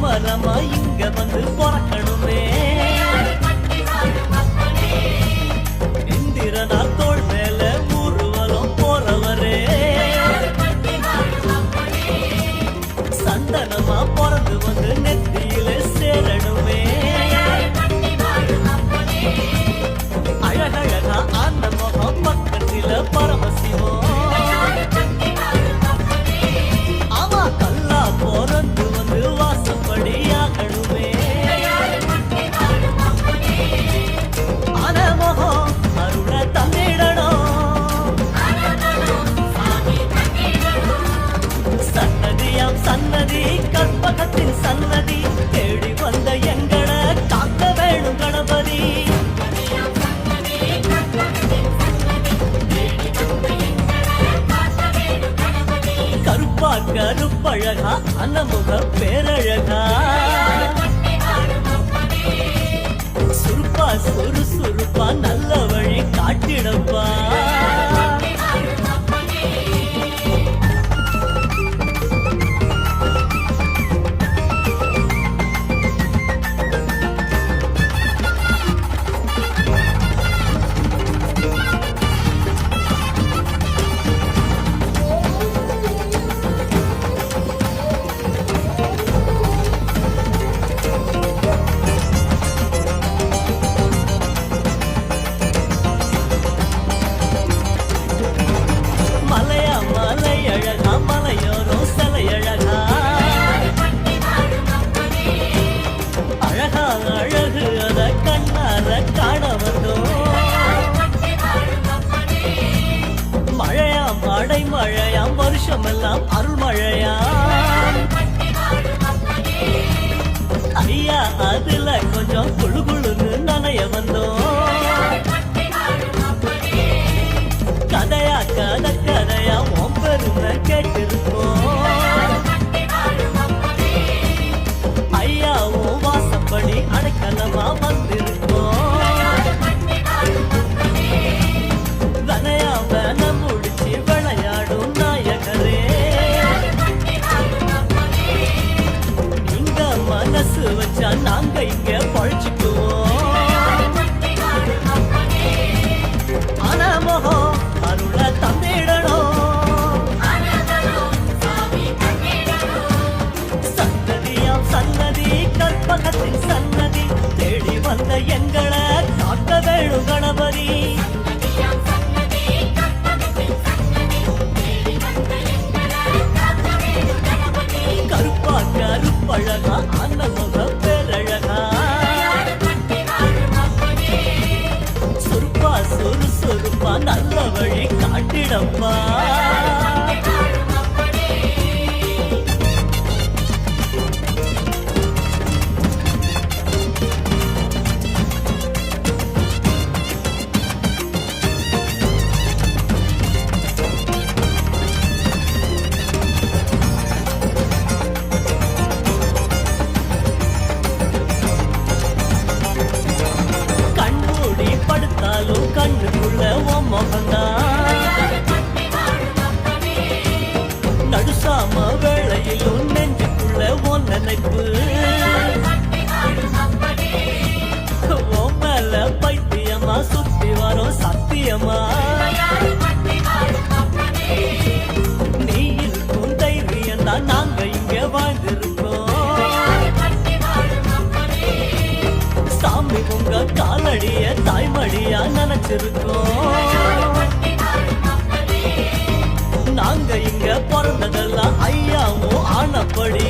மரமா இங்க வந்து பிறக்கணுமே. இந்திரனா தோள் மேல ஊர்வலம் போறவரே, சந்தனமா பிறந்து வந்து நெத்தியில சேரணுமே. அழகழகா ஆன முகம் பக்கத்தில பரமசிவம், ஆமா கல்லா பிறந்து வந்து வாசப்படி ஆகணுமே. ஆன முகம் அருள தந்திடணும், சன்னதியாம் சன்னதி கற்பகத்தின் சன்னதி தேடி வந்த எங்களை காக்க வேணும் கணபதி. கருப்பா கருப்பழகா அன்னமுக பேரழகா, சுருப்பா சுறுசுறுப்பா நல்ல வழி காட்டிடப்பா. மழையாம் வருஷமெல்லாம் அருள் மழையாம் ஐயா, அதுல கொஞ்சம் குழு குழுன்னு நனைய வந்தோம். கதையா கதை கதையா உன் பெருமை கேட்டிருக்கோம். ஐயா உன் வாசப்படி அடைக்கலமா வந்திருக்கோம். வனையா வன முடிச்சு விளையாடும் நாயகரே, நீங்க மனசு வச்சா நாங்க இங்க பழிச்சுக்குவோம். ஆனா முகம் அருள தந்திடணும், சன்னதியாம் சன்னதி கற்பகத்தின் சன்னதி தேடி வந்த எங்களை காக்க வேணும் கணபதி. கருப்பா கருப்பழகா அன்னமுக பேரழகா, சுருப்பா சுறுசுறுப்பா நல்ல வழி காட்டிடப்பா. கண்ணுக்குள்ள உன் முகந்தான், நடுசாம வேளையிலும் நெஞ்சுக்குள்ள உன் நினைப்பு. உன் மேல பைத்தியமா சுத்தி வரும் சத்தியமா, நீ இருக்கும் தைரியம் தான் நாங்க இங்க வாழ்ந்திருக்கோம். சாமி உங்க காலடிய தாய்மடியா நினைச்சிருக்கோம். நாங்க இங்க பிறந்ததெல்லாம் ஐயாவும் ஆனப்படி.